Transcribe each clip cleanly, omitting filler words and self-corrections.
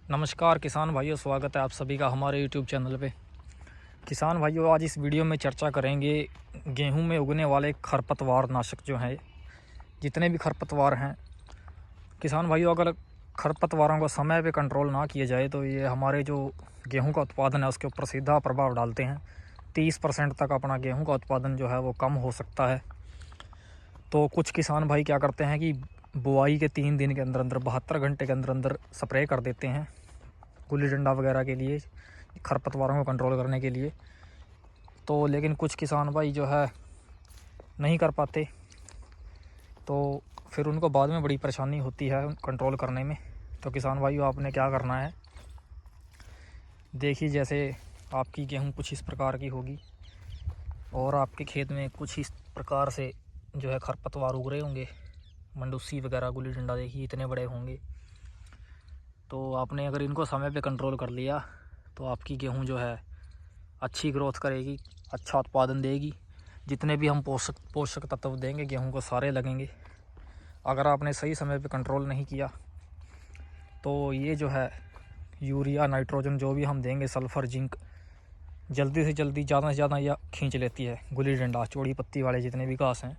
नमस्कार किसान भाइयों, स्वागत है आप सभी का हमारे यूट्यूब चैनल पे। किसान भाइयों, आज इस वीडियो में चर्चा करेंगे गेहूं में उगने वाले खरपतवार नाशक जो हैं, जितने भी खरपतवार हैं। किसान भाइयों, अगर खरपतवारों को समय पे कंट्रोल ना किया जाए तो ये हमारे जो गेहूं का उत्पादन है उसके ऊपर सीधा प्रभाव डालते हैं। 30% तक अपना गेहूँ का उत्पादन जो है वो कम हो सकता है। तो कुछ किसान भाई क्या करते हैं कि बुआई के 3 दिन के अंदर अंदर 72 घंटे के अंदर अंदर स्प्रे कर देते हैं गुल्ली डंडा वगैरह के लिए, खरपतवारों को कंट्रोल करने के लिए। तो लेकिन कुछ किसान भाई जो है नहीं कर पाते, तो फिर उनको बाद में बड़ी परेशानी होती है कंट्रोल करने में। तो किसान भाइयों, आपने क्या करना है, देखिए जैसे आपकी गेहूँ कुछ इस प्रकार की होगी और आपके खेत में कुछ इस प्रकार से जो है खरपतवार उग रहे होंगे, मंडूसी वगैरह गुल्ली डंडा देखिए इतने बड़े होंगे। तो आपने अगर इनको समय पे कंट्रोल कर लिया तो आपकी गेहूं जो है अच्छी ग्रोथ करेगी, अच्छा उत्पादन देगी। जितने भी हम पोषक तत्व देंगे गेहूं को सारे लगेंगे। अगर आपने सही समय पे कंट्रोल नहीं किया तो ये जो है यूरिया, नाइट्रोजन जो भी हम देंगे, सल्फ़र, जिंक, जल्दी से जल्दी ज़्यादा से ज़्यादा यह खींच लेती है गुल्ली डंडा, चौड़ी पत्ती वाले जितने भी घास हैं।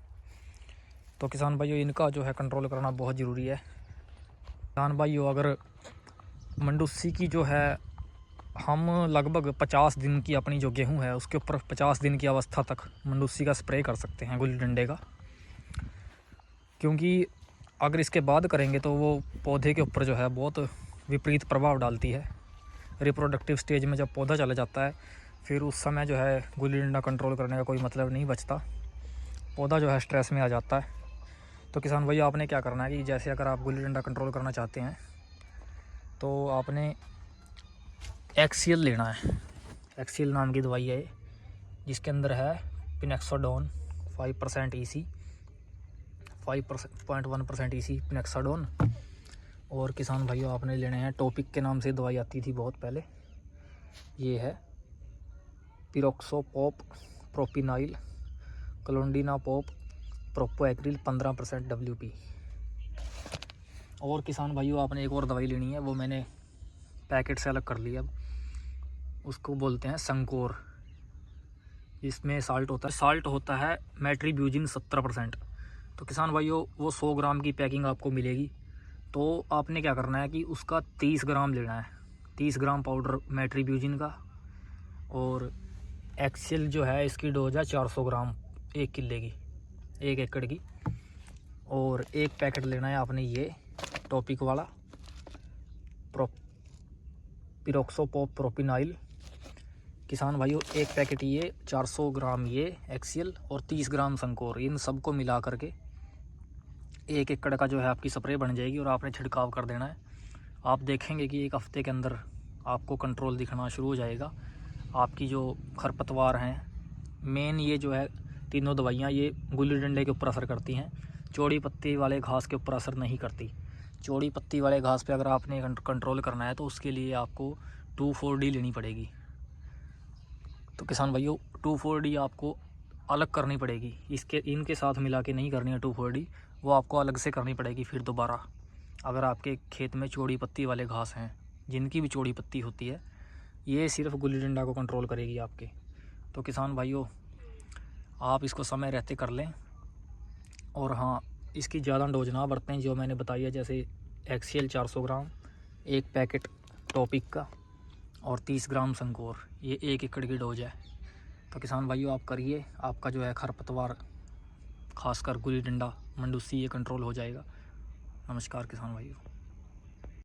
तो किसान भाइयों, इनका जो है कंट्रोल करना बहुत ज़रूरी है। किसान भाइयों, अगर मंडूसी की जो है हम लगभग 50 दिन की अपनी जो गेहूं है उसके ऊपर 50 दिन की अवस्था तक मंडूसी का स्प्रे कर सकते हैं, गुल्ली डंडे का। क्योंकि अगर इसके बाद करेंगे तो वो पौधे के ऊपर जो है बहुत विपरीत प्रभाव डालती है। रिप्रोडक्टिव स्टेज में जब पौधा चला जाता है फिर उस समय जो है गुल्ली डंडा कंट्रोल करने का कोई मतलब नहीं बचता, पौधा जो है स्ट्रेस में आ जाता है। तो किसान भैया, आपने क्या करना है कि जैसे अगर आप गुल्ली डंडा कंट्रोल करना चाहते हैं तो आपने एक्सियल लेना है। एक्सियल नाम की दवाई है जिसके अंदर है पिनेक्साडोन 5% EC, 5.1% EC पिनेक्साडोन। और किसान भाइयों, आपने लेने हैं टॉपिक के नाम से दवाई आती थी बहुत पहले, ये है पिरोक्सोपोप प्रोपिनाइल क्लोंडिनापोप प्रोपोएक्रिल 15% WP। और किसान भाइयों, आपने एक और दवाई लेनी है, वो मैंने पैकेट से अलग कर लिया। उसको बोलते हैं संकोर। इसमें साल्ट होता है मेट्रीब्यूजिन 70%। तो किसान भाइयों, वो 100 ग्राम की पैकिंग आपको मिलेगी। तो आपने क्या करना है कि उसका 30 ग्राम लेना है, 30 ग्राम पाउडर मेट्रीब्यूजिन का। और एक्सेल जो है इसकी डोज है 400 ग्राम 1 किले की, 1 एकड़ की। और एक पैकेट लेना है आपने ये टॉपिक वाला पिरोक्सोपोप प्रोपिनाइल। किसान भाइयों, एक पैकेट ये, 400 ग्राम ये एक्सियल और 30 ग्राम संकोर, इन सबको मिला करके 1 एकड़ का जो है आपकी स्प्रे बन जाएगी और आपने छिड़काव कर देना है। आप देखेंगे कि 1 हफ्ते के अंदर आपको कंट्रोल दिखना शुरू हो जाएगा। आपकी जो खरपतवार हैं, मेन ये जो है तीनों दवाइयाँ ये गुल्ली डंडे के ऊपर असर करती हैं, चौड़ी पत्ती वाले घास के ऊपर असर नहीं करती। चौड़ी पत्ती वाले घास पे अगर आपने कंट्रोल करना है तो उसके लिए आपको 2,4-D लेनी पड़ेगी। तो किसान भाइयों, 2,4-D आपको अलग करनी पड़ेगी, इनके साथ मिला के नहीं करनी है 2,4-D, वो आपको अलग से करनी पड़ेगी फिर दोबारा। अगर आपके खेत में चौड़ी पत्ती वाले घास हैं, जिनकी भी चौड़ी पत्ती होती है, ये सिर्फ गुल्ली डंडा को कंट्रोल करेगी आपके। तो किसान भाइयों, आप इसको समय रहते कर लें। और हाँ, इसकी ज़्यादा डोज ना बरतें जो मैंने बताई है, जैसे एक्सियल 400 ग्राम, 1 पैकेट टॉपिक का और 30 ग्राम संकोर, ये 1 एकड़ की डोज है। तो किसान भाइयों, आप करिए, आपका जो है खरपतवार, खासकर गुल्ली डंडा, मंडूसी, ये कंट्रोल हो जाएगा। नमस्कार किसान भाइयों।